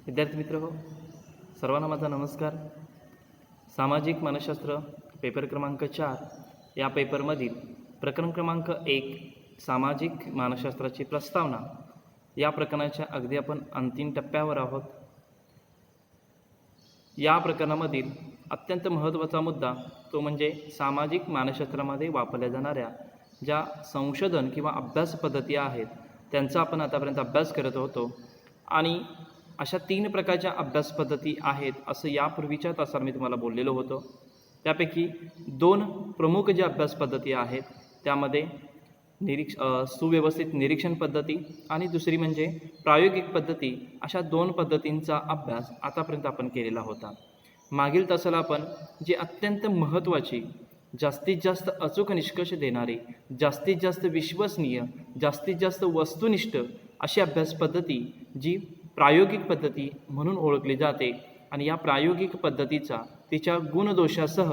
विद्यार्थी मित्र हो, सर्वांना माझा नमस्कार. सामाजिक मानसशास्त्र पेपर क्रमांक 4 या पेपरमधील प्रकरण क्रमांक 1 सामाजिक मानसशास्त्राची प्रस्तावना या प्रकरणाच्या अगदी आपण अंतिम टप्प्यावर आहोत. या प्रकरणामधील अत्यंत महत्त्वाचा मुद्दा तो म्हणजे सामाजिक मानसशास्त्रामध्ये वापरल्या जाणाऱ्या ज्या संशोधन किंवा अभ्यास पद्धती आहेत त्यांचा आपण आतापर्यंत अभ्यास करत होतो. आणि अशा 3 प्रकारच्या अभ्यास पद्धती आहेत असं यापूर्वीच्या तासात मी तुम्हाला बोललेलो होतो. त्यापैकी 2 प्रमुख ज्या अभ्यास पद्धती आहेत त्यामध्ये सुव्यवस्थित निरीक्षण पद्धती आणि दुसरी म्हणजे प्रायोगिक पद्धती, अशा 2 पद्धतींचा अभ्यास आतापर्यंत आपण केलेला होता. मागील तासाला आपण जी अत्यंत महत्त्वाची, जास्तीत जास्त अचूक निष्कर्ष देणारी, जास्तीत जास्त विश्वसनीय, जास्तीत जास्त वस्तुनिष्ठ अशी अभ्यास पद्धती जी प्रायोगिक पद्धती म्हणून ओळखली जाते आणि या प्रायोगिक पद्धतीचा तिच्या गुणदोषासह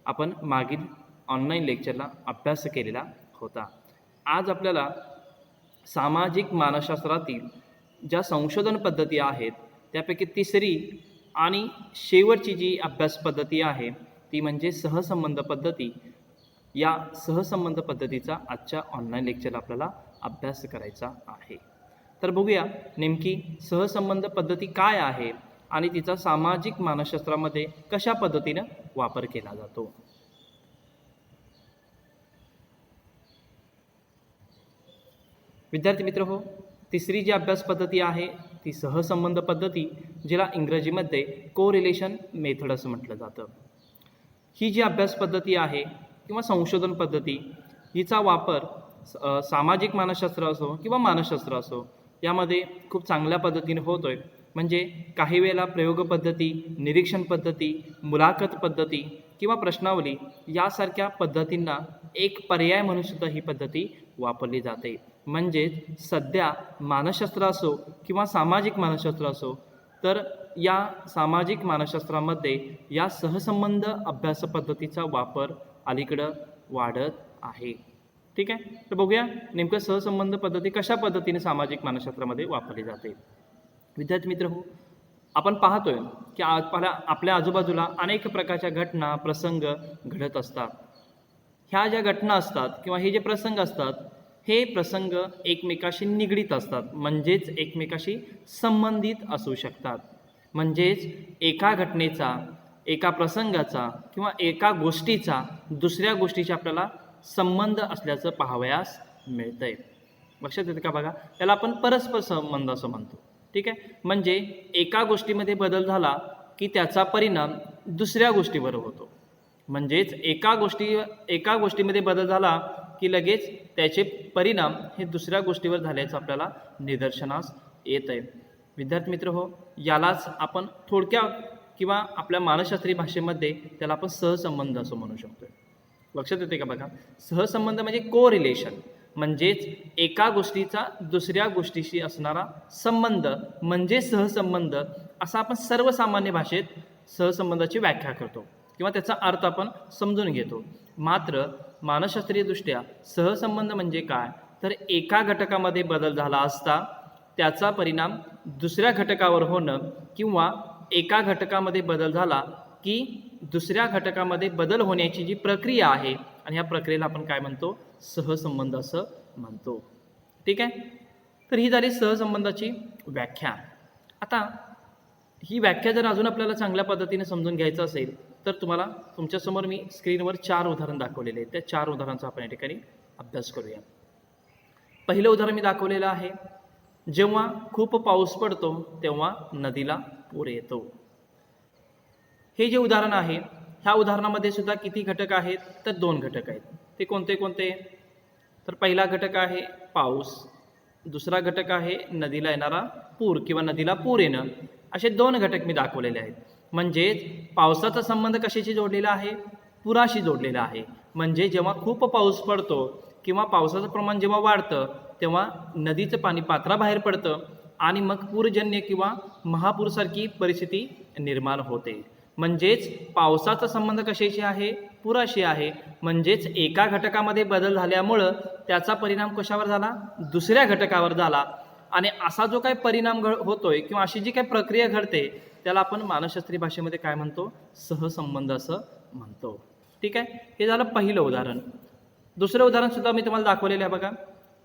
आपण मागील ऑनलाईन लेक्चरला अभ्यास केलेला होता. आज आपल्याला सामाजिक मानसशास्त्रातील ज्या संशोधन पद्धती आहेत त्यापैकी तिसरी आणि शेवटची जी अभ्यास पद्धती आहे ती म्हणजे सहसंबंध पद्धती. या सहसंबंध पद्धतीचा आजच्या ऑनलाईन लेक्चरला आपल्याला अभ्यास करायचा आहे. तर बघूया नेमकी सहसंबंध पद्धती काय आहे आणि तिचा सामाजिक मानसशास्त्रामध्ये कशा पद्धतीनं वापर केला जातो. विद्यार्थी मित्र हो, तिसरी जी अभ्यास पद्धती आहे ती सहसंबंध पद्धती, जिला इंग्रजीमध्ये कोरिलेशन मेथड असं म्हटलं जातं. ही जी अभ्यास पद्धती आहे किंवा संशोधन पद्धती हिचा वापर सामाजिक मानसशास्त्र असो किंवा मानसशास्त्र असो यामध्ये खूप चांगल्या पद्धतीने होतो आहे. म्हणजे काही वेळेला प्रयोग पद्धती, निरीक्षण पद्धती, मुलाखत पद्धती किंवा प्रश्नावली यासारख्या पद्धतींना एक पर्याय म्हणून सुद्धा ही पद्धती वापरली जाते. म्हणजेच सध्या मानसशास्त्र असो किंवा सामाजिक मानसशास्त्र असो तर या सामाजिक मानसशास्त्रामध्ये या सहसंबंध अभ्यास पद्धतीचा वापर अलीकडं वाढत आहे. ठीक आहे, तर बघूया नेमकं सहसंबंध पद्धती कशा पद्धतीने सामाजिक मानसशास्त्रामध्ये वापरली जाते. विद्यार्थी मित्र हो, आपण पाहतोय की आपल्या आजूबाजूला अनेक प्रकारच्या घटना, प्रसंग घडत असतात. ह्या ज्या घटना असतात किंवा हे जे प्रसंग असतात हे प्रसंग एकमेकाशी निगडीत असतात, म्हणजेच एकमेकाशी संबंधित असू शकतात. म्हणजेच एका घटनेचा, एका प्रसंगाचा किंवा एका गोष्टीचा दुसऱ्या गोष्टीशी आपल्याला संबंध असल्याचं पाहावयास मिळतंय. लक्षात येतं का बघा, त्याला आपण परस्पर संबंध असं म्हणतो. ठीक आहे, म्हणजे एका गोष्टीमध्ये बदल झाला की त्याचा परिणाम दुसऱ्या गोष्टीवर होतो. म्हणजेच एका गोष्टीमध्ये बदल झाला की लगेच त्याचे परिणाम हे दुसऱ्या गोष्टीवर झाल्याचं आपल्याला निदर्शनास येत आहे. विद्यार्थी मित्र हो, यालाच आपण थोडक्या किंवा आपल्या मानसशास्त्रीय भाषेमध्ये त्याला आपण सहसंबंध असं म्हणू शकतो. लक्षात येते का बघा, सहसंबंध म्हणजे कोरिलेशन, म्हणजेच एका गोष्टीचा दुसऱ्या गोष्टीशी असणारा संबंध म्हणजे सहसंबंध, असा आपण सर्वसामान्य भाषेत सहसंबंधाची व्याख्या करतो किंवा त्याचा अर्थ आपण समजून घेतो. मात्र मानसशास्त्रीयदृष्ट्या सहसंबंध म्हणजे काय, तर एका घटकामध्ये बदल झाला असता त्याचा परिणाम दुसऱ्या घटकावर होणं किंवा एका घटकामध्ये बदल झाला की दुसऱ्या घटकामध्ये बदल होण्याची जी प्रक्रिया आहे आणि ह्या प्रक्रियेला आपण काय म्हणतो, सहसंबंध असं म्हणतो. ठीक आहे, तर ही झाली सहसंबंधाची व्याख्या. आता ही व्याख्या जर अजून आपल्याला चांगल्या पद्धतीने समजून घ्यायचं असेल तर तुम्हाला तुमच्यासमोर मी स्क्रीनवर 4 उदाहरण दाखवलेले आहेत. त्या 4 उदाहरणांचा आपण या ठिकाणी अभ्यास करूया. पहिलं उदाहरण मी दाखवलेलं आहे, जेव्हा खूप पाऊस पडतो तेव्हा नदीला पूर येतो. हे जे उदाहरण आहे ह्या उदाहरणामध्ये सुद्धा किती घटक आहेत, तर 2 घटक आहेत. ते कोणते कोणते, तर पहिला घटक आहे पाऊस, दुसरा घटक आहे नदीला येणारा पूर किंवा नदीला पूर येणं. असे 2 घटक मी दाखवलेले आहेत. म्हणजेच पावसाचा संबंध कशाशी जोडलेला आहे, पुराशी जोडलेला आहे. म्हणजे जेव्हा खूप पाऊस पडतो किंवा पावसाचं प्रमाण जेव्हा वाढतं तेव्हा नदीचं पाणी पात्राबाहेर पडतं आणि मग पूरजन्य किंवा महापूरसारखी परिस्थिती निर्माण होते. म्हणजेच पावसाचा संबंध कशाशी आहे, पुराशी आहे. म्हणजेच एका घटकामध्ये बदल झाल्यामुळं त्याचा परिणाम कशावर झाला, दुसऱ्या घटकावर झाला आणि असा जो काही परिणाम होतोय किंवा अशी जी काही प्रक्रिया घडते त्याला आपण मानसशास्त्रीय भाषेमध्ये काय म्हणतो, सहसंबंध असं म्हणतो. ठीक आहे, हे झालं पहिलं उदाहरण. दुसरं उदाहरण सुद्धा मी तुम्हाला दाखवलेलं आहे बघा.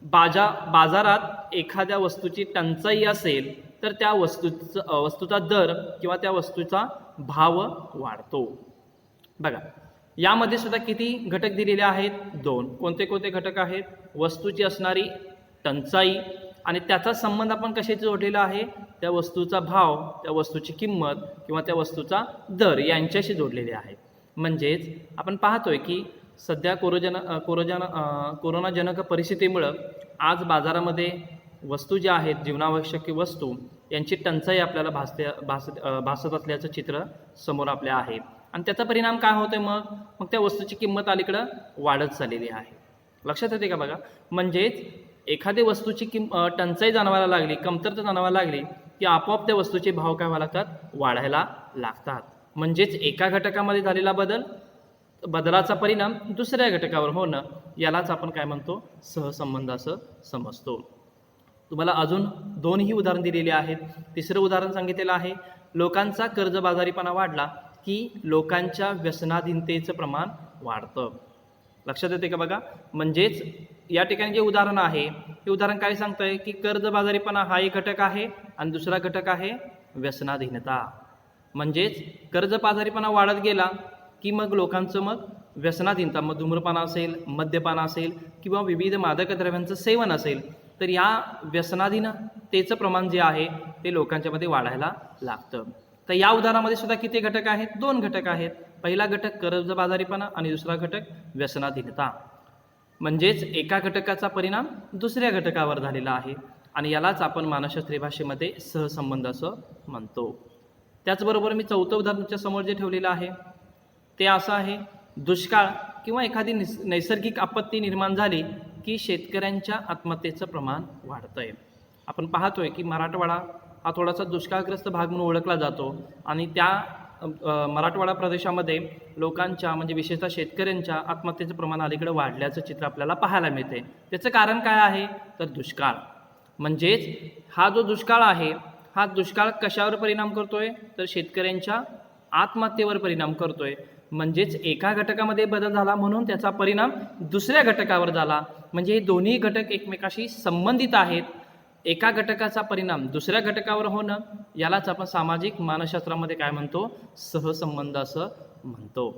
बाजारात एखाद्या वस्तूची टंचाई असेल तर त्या वस्तूचा दर किंवा त्या वस्तूचा भाव वाढतो. बघा, यामध्ये सुद्धा किती घटक दिलेले आहेत, 2. कोणते कोणते घटक आहेत, वस्तूची असणारी टंचाई आणि त्याचा संबंध आपण कशाशी जोडलेला आहे, त्या वस्तूचा भाव, त्या वस्तूची किंमत किंवा त्या दर यांच्याशी जोडलेले आहे. म्हणजेच आपण पाहतोय की सध्या कोरोनाजनक परिस्थितीमुळं आज बाजारामध्ये वस्तू ज्या आहेत, जीवनावश्यक वस्तू यांची टंचाई आपल्याला भासत असल्याचं चित्र समोर आपल्या आहे. आणि त्याचा परिणाम काय होतोय, मग त्या वस्तूची किंमत अलीकडं वाढत चाललेली आहे. लक्षात येते का बघा. म्हणजेच एखाद्या वस्तूची टंचाई जाणवायला लागली, कमतरता जाणवायला लागली की आपोआप त्या वस्तूचे भाव काय व्हायला लागतात, वाढायला लागतात. म्हणजेच एका घटकामध्ये झालेला बदलाचा परिणाम दुसऱ्या घटकावर होणं यालाच आपण काय म्हणतो, सहसंबंध असं समजतो. तुम्हाला अजून 2ही उदाहरण दिलेली आहेत. तिसरं उदाहरण सांगितलेलं आहे, लोकांचा कर्जबाजारीपणा वाढला की लोकांच्या व्यसनाधीनतेचं प्रमाण वाढतं. लक्षात येते का बघा. म्हणजेच या ठिकाणी जे उदाहरण आहे हे उदाहरण काय सांगतंय की कर्जबाजारीपणा हा एक घटक आहे आणि दुसरा घटक आहे व्यसनाधीनता. म्हणजेच कर्जबाजारीपणा वाढत गेला की मग लोकांचं व्यसनाधीनता, मग धूम्रपान असेल, मद्यपान असेल किंवा विविध मादक द्रव्यांचं सेवन असेल तर या व्यसनाधीनतेचं प्रमाण जे आहे ते लोकांच्यामध्ये वाढायला लागतं. तर या उदाहरणामध्ये सुद्धा किती घटक आहेत, 2 घटक आहेत. पहिला घटक कर्जबाजारीपणा आणि दुसरा घटक व्यसनाधीनता. म्हणजेच एका घटकाचा परिणाम दुसऱ्या घटकावर झालेला आहे आणि यालाच आपण मानसशास्त्रीय भाषेमध्ये सहसंबंध असं म्हणतो. त्याचबरोबर मी 4थं उदाहरण तुमच्या समोर जे ठेवलेलं आहे ते असं आहे, दुष्काळ किंवा एखादी नैसर्गिक आपत्ती निर्माण झाली की शेतकऱ्यांच्या आत्महत्येचं प्रमाण वाढतंय. आपण पाहतोय की मराठवाडा हा थोडासा दुष्काळग्रस्त भाग म्हणून ओळखला जातो आणि त्या मराठवाडा प्रदेशामध्ये लोकांच्या म्हणजे विशेषतः शेतकऱ्यांच्या आत्महत्येचं प्रमाण अलीकडे वाढल्याचं चित्र आपल्याला पाहायला मिळते. त्याचं कारण काय आहे तर दुष्काळ. म्हणजेच हा जो दुष्काळ आहे हा दुष्काळ कशावर परिणाम करतोय तर शेतकऱ्यांच्या आत्महत्येवर परिणाम करतोय. म्हणजेच एका घटकामध्ये बदल झाला म्हणून त्याचा परिणाम दुसऱ्या घटकावर झाला. म्हणजे हे दोन्ही घटक एकमेकाशी संबंधित आहेत. एका घटकाचा परिणाम दुसऱ्या घटकावर होणं यालाच आपण सामाजिक मानसशास्त्रामध्ये काय म्हणतो, सहसंबंध असं म्हणतो.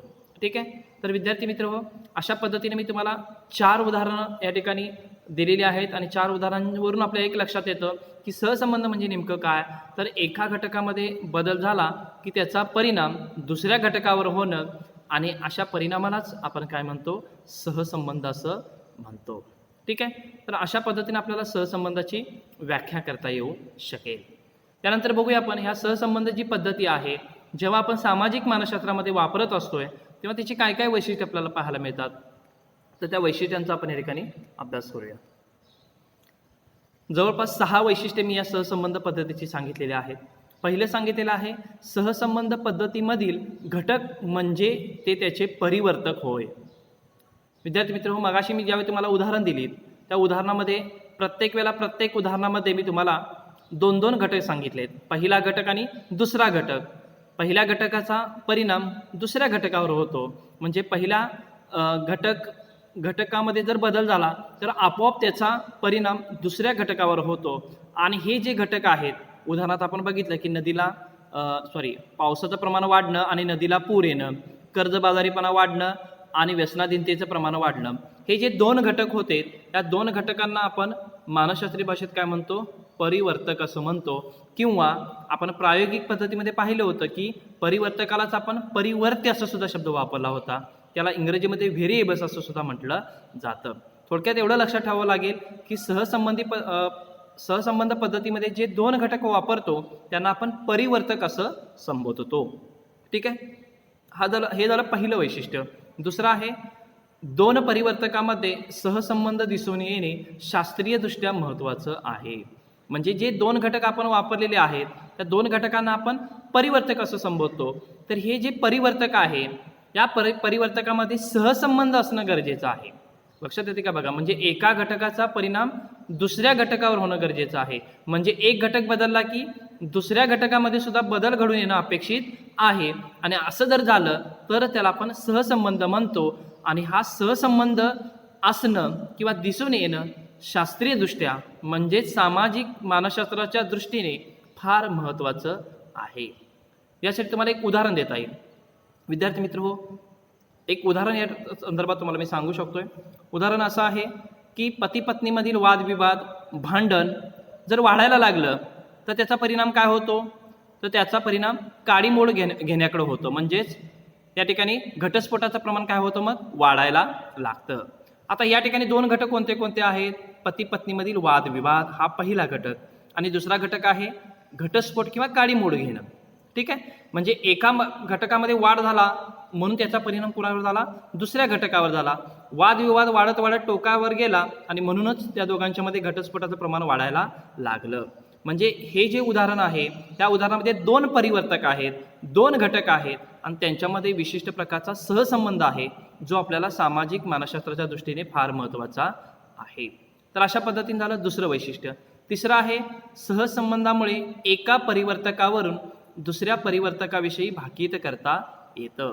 ठीक आहे. तर विद्यार्थी मित्रहो, अशा पद्धतीने मी तुम्हाला 4 उदाहरणं या ठिकाणी दिलेली आहेत आणि 4 उदाहरणांवरून आपल्या एक लक्षात येतं की सहसंबंध म्हणजे नेमकं काय. तर एका घटकामध्ये बदल झाला की त्याचा परिणाम दुसऱ्या घटकावर होणं आणि अशा परिणामालाच आपण काय म्हणतो, सहसंबंध असं म्हणतो. ठीक आहे. तर अशा पद्धतीने आपल्याला सहसंबंधाची व्याख्या करता येऊ शकेल. त्यानंतर बघूया आपण ह्या सहसंबंध जी पद्धती आहे जेव्हा आपण सामाजिक मानसशास्त्रामध्ये वापरत असतोय तेव्हा त्याची काय काय वैशिष्ट्ये आपल्याला पाहायला मिळतात. तर त्या वैशिष्ट्यांचा आपण या ठिकाणी अभ्यास करूया. जवळपास 6 वैशिष्ट्ये मी या सहसंबंध पद्धतीची सांगितलेली आहेत. पहिलं सांगितलेलं आहे सहसंबंध पद्धतीमधील घटक म्हणजे ते त्याचे परिवर्तक होय. विद्यार्थी मित्र, मगाशी मी ज्यावेळी तुम्हाला उदाहरण दिलीत त्या उदाहरणामध्ये प्रत्येक उदाहरणामध्ये मी तुम्हाला 2-2 घटक सांगितलेत. पहिला घटक आणि दुसरा घटक. पहिल्या घटकाचा परिणाम दुसऱ्या घटकावर होतो. म्हणजे पहिल्या घटकामध्ये जर बदल झाला तर आपोआप त्याचा परिणाम दुसऱ्या घटकावर होतो. आणि हे जे घटक आहेत, उदाहरणार्थ आपण बघितलं की पावसाचं प्रमाण वाढणं आणि नदीला पूर येणं, कर्जबाजारीपणा वाढणं आणि व्यसनाधीनतेचं प्रमाण वाढणं, हे जे 2 घटक होते त्या 2 घटकांना आपण मानसशास्त्रीय भाषेत काय म्हणतो, परिवर्तक असं म्हणतो. किंवा आपण प्रायोगिक पद्धतीमध्ये पाहिलं होतं की परिवर्तकालाच आपण परिवर्त्य असं सुद्धा शब्द वापरला होता. त्याला इंग्रजीमध्ये व्हेरिएबल्स असं सुद्धा म्हटलं जातं. थोडक्यात एवढं लक्षात ठेवावं लागेल की सहसंबंध पद्धतीमध्ये जे 2 घटक वापरतो त्यांना आपण परिवर्तक असं संबोधतो. ठीक आहे. हे झालं पहिलं वैशिष्ट्य. दुसरं आहे 2 परिवर्तकामध्ये सहसंबंध दिसून येणे शास्त्रीयदृष्ट्या महत्त्वाचं आहे. म्हणजे जे 2 घटक आपण वापरलेले आहेत त्या 2 घटकांना आपण परिवर्तक असं संबोधतो. तर हे जे परिवर्तक आहे या परिवर्तकामध्ये सहसंबंध असणं गरजेचं आहे. लक्षात येते का बघा. म्हणजे एका घटकाचा परिणाम दुसऱ्या घटकावर होणं गरजेचं आहे. म्हणजे एक घटक बदलला की दुसऱ्या घटकामध्ये सुद्धा बदल घडून येणं अपेक्षित आहे. आणि असं जर झालं तर त्याला आपण सहसंबंध म्हणतो. आणि हा सहसंबंध असणं किंवा दिसून येणं शास्त्रीयदृष्ट्या म्हणजेच सामाजिक मानसशास्त्राच्या दृष्टीने फार महत्त्वाचं आहे. यासाठी तुम्हाला एक उदाहरण देता येईल. विद्यार्थी मित्र हो, एक उदाहरण या संदर्भात तुम्हाला मी सांगू शकतोय. उदाहरण असं आहे की पती पत्नीमधील वादविवाद, भांडण जर वाढायला लागलं तर त्याचा परिणाम काय होतो? तर त्याचा परिणाम काडीमोड घेण्याकडे होतो. म्हणजेच या ठिकाणी घटस्फोटाचं प्रमाण काय होतं? मग वाढायला लागतं. आता या ठिकाणी दोन घटक कोणते कोणते आहेत? पती पत्नीमधील वादविवाद हा पहिला घटक आणि दुसरा घटक आहे घटस्फोट किंवा काडीमोड घेणं. ठीक आहे. म्हणजे एका घटकामध्ये वाढ झाला म्हणून त्याचा परिणाम कुणावर झाला? दुसऱ्या घटकावर झाला. वादविवाद वाढत वाढत टोकावर गेला आणि म्हणूनच त्या दोघांच्या मध्ये घटस्फोटाचं प्रमाण वाढायला लागलं. म्हणजे हे जे उदाहरण आहे त्या उदाहरणामध्ये दोन परिवर्तक आहेत, दोन घटक आहेत आणि त्यांच्यामध्ये विशिष्ट प्रकारचा सहसंबंध आहे जो आपल्याला सामाजिक मानसशास्त्राच्या दृष्टीने फार महत्त्वाचा आहे. तर अशा पद्धतीने झालं दुसरं वैशिष्ट्य. तिसरं आहे सहसंबंधामुळे एका परिवर्तकावरून दुसऱ्या परिवर्तकाविषयी भाकीत करता येतं.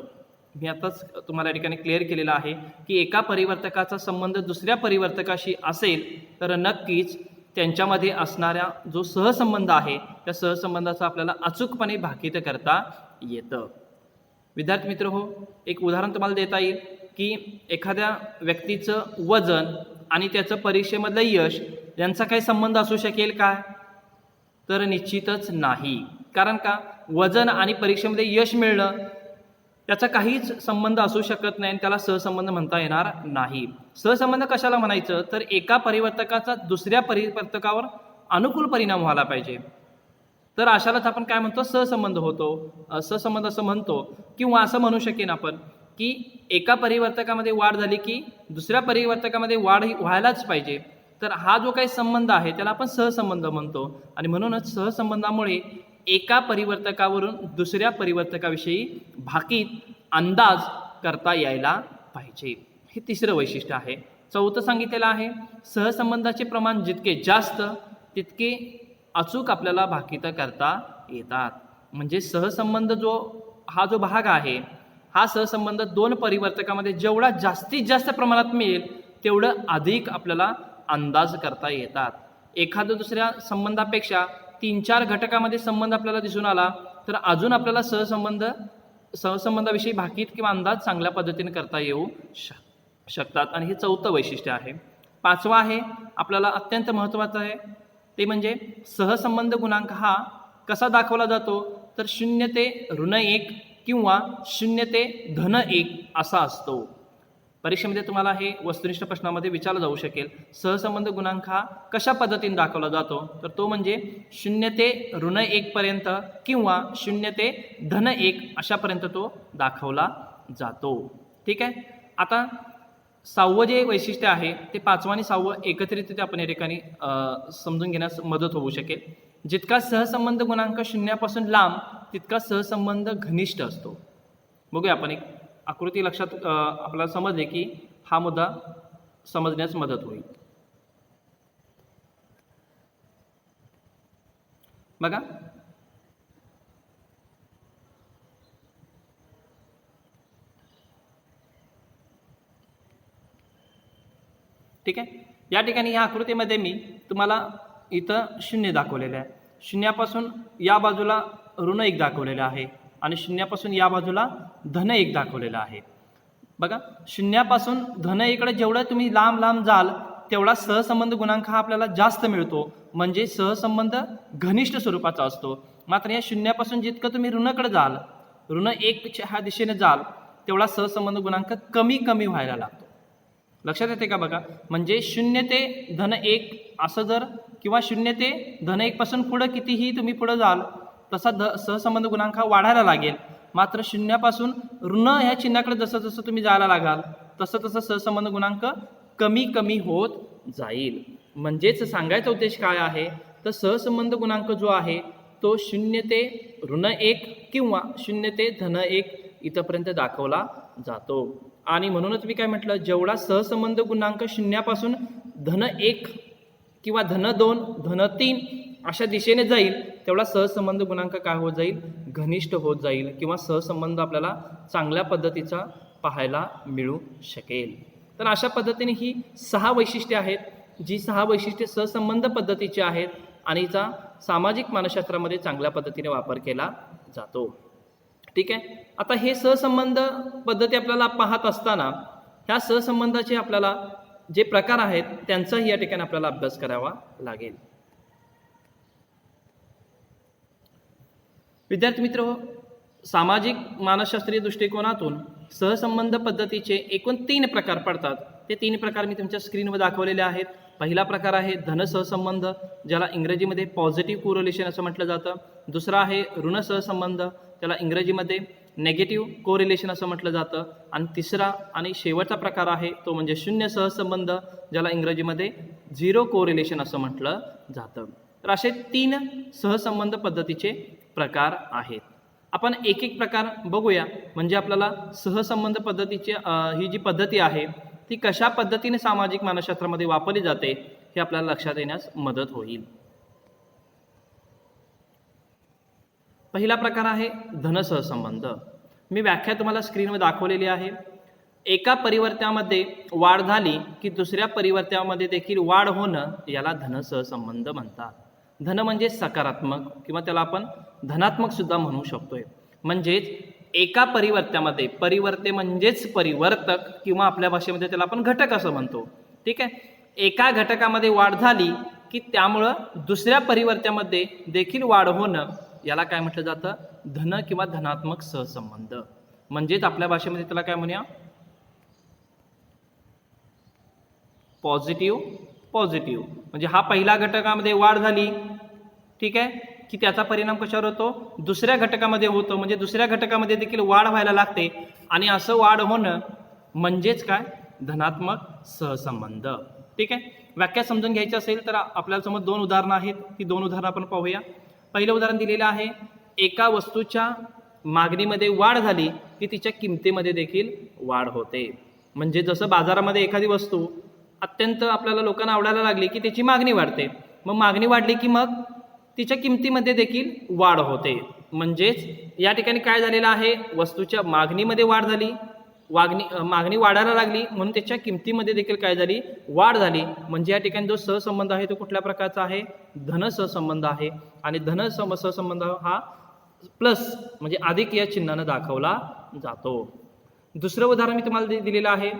मी आताच तुम्हाला या ठिकाणी क्लिअर केलेलं आहे की एका परिवर्तकाचा संबंध दुसऱ्या परिवर्तकाशी असेल तर नक्कीच त्यांच्यामध्ये असणारा जो सहसंबंध आहे त्या सहसंबंधाचा आपल्याला अचूकपणे भाकीत करता येतं. विद्यार्थी मित्र हो, एक उदाहरण तुम्हाला देता येईल की एखाद्या व्यक्तीचं वजन आणि त्याचं परीक्षेमधलं यश यांचा काही संबंध असू शकेल का? तर निश्चितच नाही. कारण का? वजन आणि परीक्षेमध्ये यश मिळणं त्याचा काहीच संबंध असू शकत नाही आणि त्याला सहसंबंध म्हणता येणार नाही. सहसंबंध कशाला म्हणायचं? तर एका परिवर्तकाचा दुसऱ्या परिवर्तकावर अनुकूल परिणाम व्हायला पाहिजे. तर अशालाच आपण काय म्हणतो? सहसंबंध होतो. सहसंबंध असं म्हणतो. किंवा असं म्हणू शकेन आपण की एका परिवर्तकामध्ये वाढ झाली की दुसऱ्या परिवर्तकामध्ये वाढ ही व्हायलाच पाहिजे. तर हा जो काही संबंध आहे त्याला आपण सहसंबंध म्हणतो. आणि म्हणूनच सहसंबंधामुळे एका परिवर्तकावरून दुसऱ्या परिवर्तकाविषयी भाकीत अंदाज करता यायला पाहिजे. हे तिसरं वैशिष्ट्य आहे. चौथं सांगितलेलं आहे सहसंबंधाचे प्रमाण जितके जास्त तितके अचूक आपल्याला भाकीत करता येतात. म्हणजे सहसंबंध हा जो भाग आहे हा सहसंबंध दोन परिवर्तकामध्ये जेवढा जास्तीत जास्त प्रमाणात मिळेल तेवढं अधिक आपल्याला अंदाज करता येतात. एखाद्या दुसऱ्या संबंधापेक्षा 3-4 घटकामध्ये संबंध आपल्याला दिसून आला तर अजून आपल्याला सहसंबंधाविषयी भाकीत किंवा अंदाज चांगल्या पद्धतीने करता येऊ शकतात. आणि हे चौथं वैशिष्ट्य आहे. पाचवं आहे आपल्याला अत्यंत महत्त्वाचं आहे ते म्हणजे सहसंबंध गुणांक हा कसा दाखवला जातो? तर 0 ते -1 किंवा 0 ते -1 असा असतो. परीक्षेमध्ये तुम्हाला हे वस्तुनिष्ठ प्रश्नामध्ये विचारलं जाऊ शकेल. सहसंबंध गुणांक हा कशा पद्धतीने दाखवला जातो? तर तो म्हणजे 0 ते -1 पर्यंत किंवा 0 ते -1 अशापर्यंत तो दाखवला जातो. ठीक आहे. आता 6वं जे वैशिष्ट्य आहे ते 5वं आणि 6वं एकत्रितरित्या आपण या ठिकाणी समजून घेण्यास मदत होऊ शकेल. जितका सहसंबंध गुणांक 0 पासून लांब तितका सहसंबंध घनिष्ठ असतो. बघूया आपण एक आकृती लक्षात आपल्याला समजले की हा मुद्दा समजण्यास मदत होईल. बघा ठीक आहे. या ठिकाणी ह्या आकृतीमध्ये मी तुम्हाला इथं 0 दाखवलेलं आहे. 0पासून या बाजूला -1 दाखवलेलं आहे आणि 0पासून या बाजूला -1 दाखवलेलं आहे. बघा 0पासून -1 कडे जेवढं तुम्ही लांब लांब जाल तेवढा सहसंबंध गुणांक हा आपल्याला जास्त मिळतो. म्हणजे सहसंबंध घनिष्ठ स्वरूपाचा असतो. मात्र या 0पासून जितकं तुम्ही ऋणाकडे जाल, -1 ह्या दिशेने जाल तेवढा सहसंबंध गुणांक कमी कमी व्हायला लागतो. लक्षात येते का? बघा म्हणजे 0 ते -1 असं जर किंवा 0 ते -1 पासून पुढं कितीही तुम्ही पुढं जाल तसा सहसंबंध गुणांक हा वाढायला लागेल. मात्र 0पासून ऋण ह्या चिन्हाकडे जसं जसं तुम्ही जायला लागाल तसं तसं सहसंबंध गुणांक कमी कमी होत जाईल. म्हणजेच सांगायचा उद्देश काय आहे? तर सहसंबंध गुणांक जो आहे तो 0 ते -1 किंवा 0 ते -1 इथपर्यंत दाखवला जातो. आणि म्हणूनच मी काय म्हटलं, जेवढा सहसंबंध गुणांक 0पासून -1 किंवा धन 2 धन 3 अशा दिशेने जाईल तेवढा सहसंबंध गुणांक काय होत जाईल, घनिष्ठ होत जाईल किंवा सहसंबंध आपल्याला चांगल्या पद्धतीचा पाहायला मिळू शकेल. तर अशा पद्धतीने ही 6 वैशिष्ट्ये आहेत, जी 6 वैशिष्ट्ये सहसंबंध पद्धतीची आहेत आणि हिचा सामाजिक मानसशास्त्रामध्ये चांगल्या पद्धतीने वापर केला जातो. ठीक आहे. आता हे सहसंबंध पद्धती आपल्याला पाहत असताना ह्या सहसंबंधाचे आपल्याला जे प्रकार आहेत त्यांचाही या ठिकाणी आपल्याला अभ्यास करावा लागेल. विद्यार्थी मित्र, सामाजिक मानसशास्त्रीय दृष्टिकोनातून सहसंबंध पद्धतीचे एकूण 3 प्रकार पडतात. ते 3 प्रकार मी तुमच्या स्क्रीनवर दाखवलेले आहेत. पहिला प्रकार आहे धन सहसंबंध, ज्याला इंग्रजीमध्ये पॉझिटिव्ह कोरिलेशन असं म्हटलं जातं. दुसरा आहे ऋण सहसंबंध, त्याला इंग्रजीमध्ये नेगेटिव्ह कोरिलेशन असं म्हटलं जातं. आणि तिसरा आणि शेवटचा प्रकार आहे तो म्हणजे शून्य सहसंबंध, ज्याला इंग्रजीमध्ये झिरो कोरिलेशन असं म्हटलं जातं. तर असे 3 सहसंबंध पद्धतीचे प्रकार आहेत. आपण एक एक प्रकार बघूया, म्हणजे आपल्याला सहसंबंध पद्धतीची ही जी पद्धती आहे ती कशा पद्धतीने सामाजिक मानसशास्त्रामध्ये वापरली जाते हे आपल्याला लक्षात येण्यास मदत होईल. पहिला प्रकार आहे धन सहसंबंध. मी व्याख्या तुम्हाला स्क्रीनवर दाखवलेली आहे. एका परिवर्त्यामध्ये वाढ झाली की दुसऱ्या परिवर्त्यामध्ये देखील वाढ होणं याला धन सहसंबंध म्हणतात. धन म्हणजे सकारात्मक किंवा त्याला आपण धनात्मक सुद्धा म्हणू शकतोय. म्हणजेच एका परिवर्त्यामध्ये, परिवर्ते म्हणजेच परिवर्तक किंवा आपल्या भाषेमध्ये त्याला आपण घटक असं म्हणतो. ठीक आहे. एका घटकामध्ये वाढ झाली की त्यामुळं दुसऱ्या परिवर्त्यामध्ये देखील वाढ होणं याला काय म्हटलं जातं, धन किंवा धनात्मक सहसंबंध. म्हणजेच आपल्या भाषेमध्ये त्याला काय म्हणूया, पॉझिटिव्ह पॉझिटिव्ह. म्हणजे हा पहिला घटकामध्ये वाढ झाली, ठीक आहे, की त्याचा परिणाम कशावर होतो, दुसऱ्या घटकामध्ये होतो. म्हणजे दुसऱ्या घटकामध्ये देखील वाढ व्हायला लागते आणि असं वाढ होणं म्हणजेच काय, धनात्मक सहसंबंध. ठीक आहे. व्याख्या समजून घ्यायची असेल तर आपल्याला समोर 2 उदाहरणं आहेत. ती 2 उदाहरणं आपण पाहूया. पहिलं उदाहरण दिलेलं आहे, एका वस्तूच्या मागणीमध्ये वाढ झाली की तिच्या किमतीमध्ये देखील वाढ होते. म्हणजे जसं बाजारामध्ये एखादी वस्तू अत्यंत आपल्याला लोकांना आवडायला लागली की त्याची मागणी वाढते. मग मागणी वाढली की मग तिच्या किमतीमध्ये देखील वाढ होते. म्हणजेच या ठिकाणी काय झालेलं आहे, वस्तूच्या मागणीमध्ये वाढ झाली, मागणी वाढायला लागली म्हणून त्याच्या किमतीमध्ये देखील काय झाली, वाढ झाली. म्हणजे या ठिकाणी जो सहसंबंध आहे तो कुठल्या प्रकारचा आहे, धन सहसंबंध आहे. आणि धन सहसंबंध हा प्लस म्हणजे अधिक या चिन्हानं दाखवला जातो. दुसरं उदाहरण मी तुम्हाला दिलेलं आहे,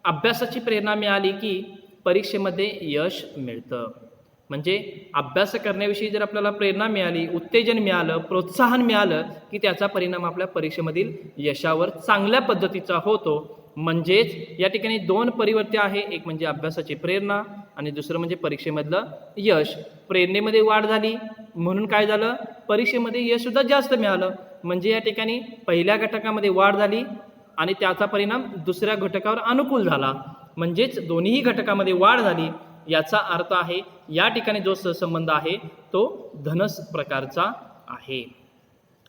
अभ्यासाची प्रेरणा मिळाली की परीक्षेमध्ये यश मिळतं. म्हणजे अभ्यास करण्याविषयी जर आपल्याला प्रेरणा मिळाली, उत्तेजन मिळालं, प्रोत्साहन मिळालं की त्याचा परिणाम आपल्या परीक्षेमधील यशावर चांगल्या पद्धतीचा होतो. म्हणजेच या ठिकाणी 2 परिवर्त्य आहे, एक म्हणजे अभ्यासाची प्रेरणा आणि दुसरं म्हणजे परीक्षेमधलं यश. प्रेरणेमध्ये वाढ झाली म्हणून काय झालं, परीक्षेमध्ये यश सुद्धा जास्त मिळालं. म्हणजे या ठिकाणी पहिल्या घटकामध्ये वाढ झाली आणि त्याचा परिणाम दुसऱ्या घटकावर अनुकूल झाला. म्हणजेच दोन्ही घटकामध्ये वाढ झाली. याचा अर्थ आहे या ठिकाणी जो सहसंबंध आहे तो धनस प्रकारचा आहे.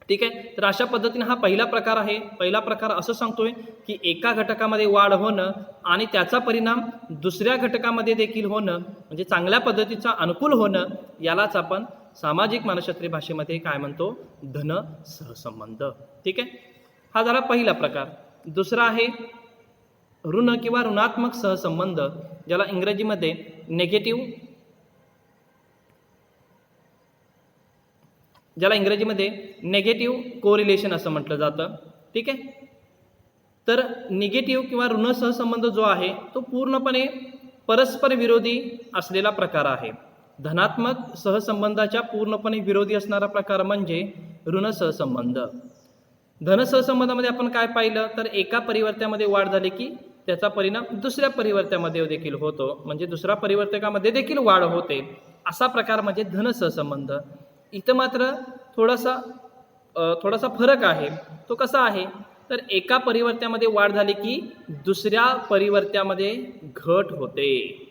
ठीक आहे. तर अशा पद्धतीने हा पहिला प्रकार आहे. पहिला प्रकार असं सांगतोय की एका घटकामध्ये वाढ होणं आणि त्याचा परिणाम दुसऱ्या घटकामध्ये देखील होणं म्हणजे चांगल्या पद्धतीचा अनुकूल होणं यालाच आपण सामाजिक मानसशास्त्रीय भाषेमध्ये काय म्हणतो, धन सहसंबंध. ठीक आहे. हा झाला पहिला प्रकार. दुसरा आहे ऋण किंवा ऋणात्मक सहसंबंध, ज्याला इंग्रजीमध्ये नेगेटिव्ह कोरिलेशन असं म्हटलं जातं. ठीक आहे. तर निगेटिव्ह किंवा ऋण सहसंबंध जो आहे तो पूर्णपणे परस्पर विरोधी असलेला प्रकार आहे. धनात्मक सहसंबंधाच्या पूर्णपणे विरोधी असणारा प्रकार म्हणजे ऋण सहसंबंध. धन सहसंबंधामध्ये आपण काय पाहिलं तर एका परिवर्त्यामध्ये वाढ झाली की त्याचा परिणाम दुसऱ्या परिवर्त्यामध्ये देखील होतो. म्हणजे दुसऱ्या परिवर्तकामध्ये देखील वाढ होते. असा प्रकार म्हणजे धन सहसंबंध. इथं मात्र थोडासा फरक आहे. तो कसा आहे तर एका परिवर्त्यामध्ये वाढ झाली की दुसऱ्या परिवर्त्यामध्ये घट होते.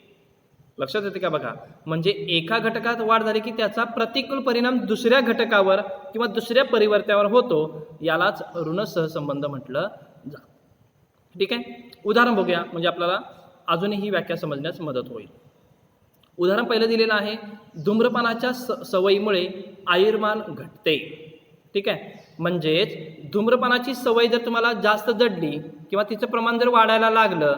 लक्षात येते का बघा. म्हणजे एका घटकात वाढ झाली की त्याचा प्रतिकूल परिणाम दुसऱ्या घटकावर किंवा दुसऱ्या परिवर्त्यावर होतो. यालाच ऋण सहसंबंध म्हटलं जातं. ठीक आहे. उदाहरण बघूया म्हणजे आपल्याला अजूनही व्याख्या समजण्यास मदत होईल. उदाहरण पहिलं दिलेलं आहे, धूम्रपानाच्या सवयीमुळे आयुर्मान घटते. ठीक आहे, म्हणजेच धूम्रपानाची सवय जर तुम्हाला जास्त जडली किंवा तिचं प्रमाण जर वाढायला लागलं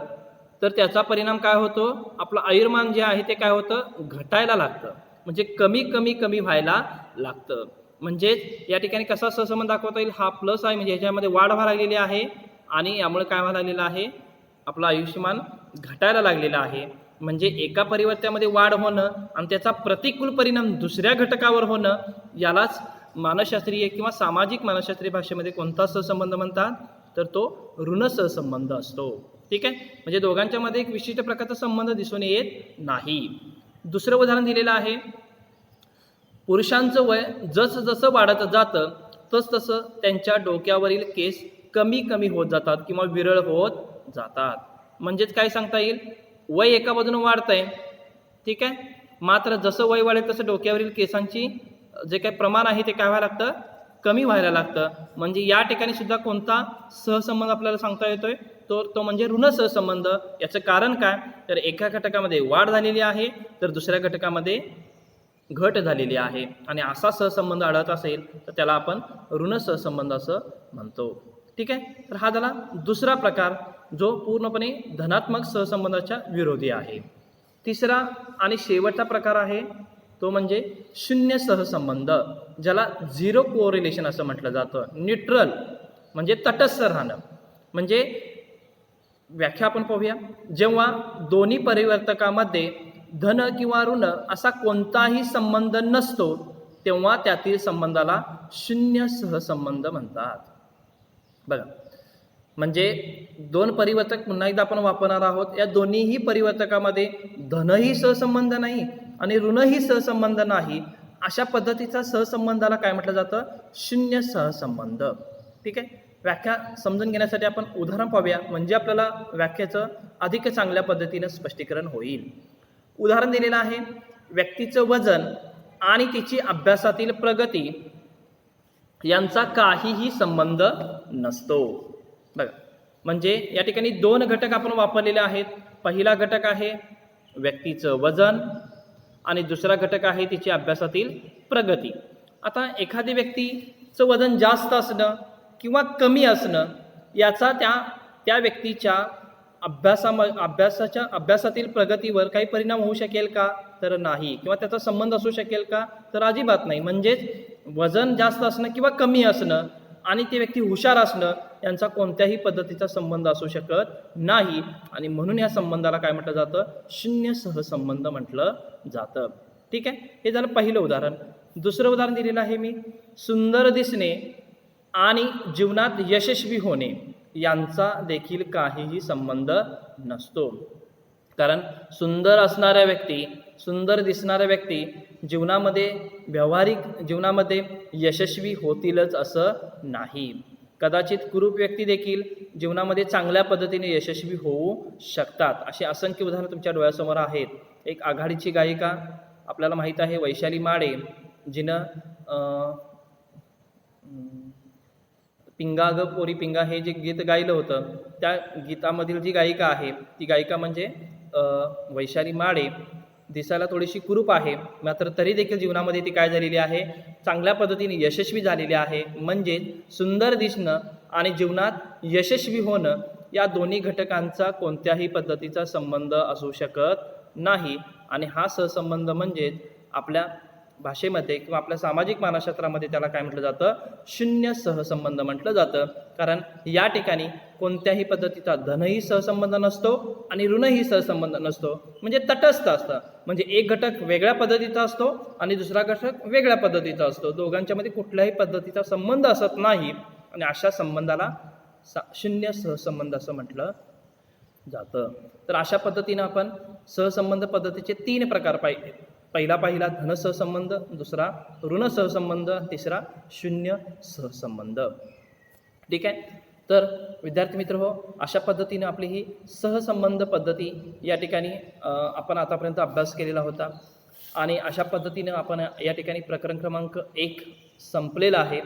तर त्याचा परिणाम काय होतो, आपलं आयुर्मान जे आहे ते काय होतं, घटायला लागतं. म्हणजे कमी कमी कमी व्हायला लागतं. म्हणजेच या ठिकाणी कसा सहसंबंध दाखवता येईल, हा प्लस आहे म्हणजे ह्याच्यामध्ये वाढ व्हायला लागलेली आहे आणि यामुळे काय व्हायला लागलेलं आहे, आपलं आयुष्यमान घटायला लागलेलं आहे. म्हणजे एका परिवर्त्यामध्ये वाढ होणं आणि त्याचा प्रतिकूल परिणाम दुसऱ्या घटकावर होणं, यालाच मानसशास्त्रीय किंवा सामाजिक मानसशास्त्रीय भाषेमध्ये कोणता सहसंबंध म्हणतात, तर तो ऋण सहसंबंध असतो. ठीक आहे, म्हणजे दोघांच्या मध्ये एक विशिष्ट प्रकारचा संबंध दिसून येत नाही. दुसरं उदाहरण दिलेलं आहे, पुरुषांचं वय जसं जसं वाढत जातं तसं त्यांच्या डोक्यावरील केस कमी कमी होत जातात किंवा विरळ होत जातात. म्हणजेच काय सांगता येईल, वय एका बाजूने वाढतंय, ठीक आहे, मात्र जसं वय वाढेल तसं डोक्यावरील केसांची जे काही प्रमाण आहे ते काय व्हायला लागतं, कमी व्हायला लागतं. म्हणजे या ठिकाणी सुद्धा कोणता सहसंबंध आपल्याला सांगता येतोय, तो म्हणजे ऋण सहसंबंध. याचं कारण काय, तर एका घटकामध्ये वाढ झालेली आहे तर दुसऱ्या घटकामध्ये घट झालेली आहे आणि असा सहसंबंध आढळत असेल तर त्याला आपण ऋण सहसंबंध असं म्हणतो. ठीक आहे, तर हा झाला दुसरा प्रकार जो पूर्णपणे धनात्मक सहसंबंधाच्या विरोधी आहे. तिसरा आणि शेवटचा प्रकार आहे तो म्हणजे शून्य सहसंबंध, ज्याला झिरो कोरिलेशन असं म्हटलं जातं. न्यूट्रल म्हणजे तटस्थ राहणं. म्हणजे व्याख्या आपण पाहूया, जेव्हा दोन्ही परिवर्तकामध्ये धन किंवा ऋण असा कोणताही संबंध नसतो तेव्हा त्यातील संबंधाला शून्य सहसंबंध म्हणतात. बघा, म्हणजे दोन परिवर्तक पुन्हा एकदा आपण वापरणार आहोत. या दोन्हीही परिवर्तकामध्ये धनही सहसंबंध नाही आणि ऋणही सहसंबंध नाही, अशा पद्धतीचा सहसंबंधाला काय म्हटलं जातं, शून्य सहसंबंध. ठीक आहे, व्याख्या समजून घेण्यासाठी आपण उदाहरण पाहूया, म्हणजे आपल्याला व्याख्याचं अधिक चांगल्या पद्धतीने स्पष्टीकरण होईल. उदाहरण दिलेलं आहे, व्यक्तीचं वजन आणि तिची अभ्यासातील प्रगती यांचा काहीही संबंध नसतो. बघा, म्हणजे या ठिकाणी दोन घटक आपण वापरलेले आहेत. पहिला घटक आहे व्यक्तीचं वजन आणि दुसरा घटक आहे तिची अभ्यासातील प्रगती. आता एखादी व्यक्तीचं वजन जास्त असणं किंवा कमी असणं याचा त्या व्यक्तीच्या अभ्यासातील प्रगतीवर काही परिणाम होऊ शकेल का, तर नाही. किंवा त्याचा संबंध असू शकेल का, तर अजिबात नाही. म्हणजेच वजन जास्त असणं किंवा कमी असणं आणि ती व्यक्ती हुशार असणं यांचा कोणत्याही पद्धतीचा संबंध असू शकत नाही आणि म्हणून या संबंधाला काय म्हटलं जातं, शून्य सहसंबंध म्हटलं जातं. ठीक आहे, हे झालं पहिलं उदाहरण. दुसरं उदाहरण दिलेलं आहे मी, सुंदर दिसणे आणि जीवनात यशस्वी होणे यांचा देखील काहीही संबंध नसतो. कारण सुंदर असणाऱ्या व्यक्ती, सुंदर दिसणाऱ्या व्यक्ती जीवनामध्ये, व्यावहारिक जीवनामध्ये यशस्वी होतीलच असं नाही. कदाचित कुरूप व्यक्ती देखील जीवनामध्ये चांगल्या पद्धतीने यशस्वी होऊ शकतात. अशी असंख्य उदाहरणं तुमच्या डोळ्यासमोर आहेत. एक आघाडीची गायिका आपल्याला माहीत आहे, वैशाली माडे, जिनं पिंगा ग पोरी पिंगा हे जे गीत गायलं होतं, त्या गीतामधील जी गायिका आहे ती गायिका म्हणजे वैशाली माडे. दिसायला थोडीशी कुरूप आहे, मात्र तरी देखील जीवनामध्ये ती काय झालेली आहे, चांगल्या पद्धतीने यशस्वी झालेली आहे. म्हणजे सुंदर दिसणं आणि जीवनात यशस्वी होणं या दोन्ही घटकांचा कोणत्याही पद्धतीचा संबंध असू शकत नाही. आणि हा सहसंबंध म्हणजे आपल्या भाषेमध्ये किंवा आपल्या सामाजिक मानसशास्त्रामध्ये त्याला काय म्हटलं जातं, शून्य सहसंबंध म्हटलं जातं. कारण या ठिकाणी कोणत्याही पद्धतीचा धनही सहसंबंध नसतो आणि ऋणही सहसंबंध नसतो. म्हणजे तटस्थ असतं. म्हणजे एक घटक वेगळ्या पद्धतीचा असतो आणि दुसरा घटक वेगळ्या पद्धतीचा असतो. दोघांच्यामध्ये कुठल्याही पद्धतीचा संबंध असत नाही आणि अशा संबंधाला शून्य सहसंबंध असं म्हटलं जातं. तर अशा पद्धतीनं आपण सहसंबंध पद्धतीचे 3 प्रकार पाहिले. पहिला धन सहसंबंध, दुसरा ऋण सहसंबंध, तिसरा शून्य सहसंबंध. ठीक आहे, तर विद्यार्थी मित्र हो, अशा पद्धतीने आपली ही सहसंबंध पद्धती या ठिकाणी आपण आतापर्यंत अभ्यास केलेला होता आणि अशा पद्धतीने आपण या ठिकाणी प्रकरण क्रमांक 1 संपलेला आहे.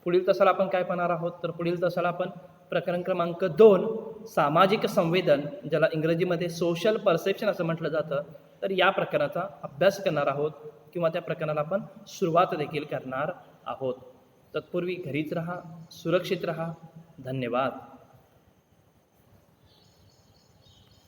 पुढील तासाला आपण काय पाहणार आहोत, तर पुढील तासाला आपण प्रकरण क्रमांक 2 सामाजिक संवेदन, ज्याला इंग्रजीमध्ये सोशल परसेप्शन असं म्हटलं जातं, तर या प्रकरणाचा अभ्यास करणार आहोत किंवा त्या प्रकरणाला आपण सुरुवात देखील करणार आहोत. तत्पूर्वी घरीच राहा, सुरक्षित राहा. धन्यवाद.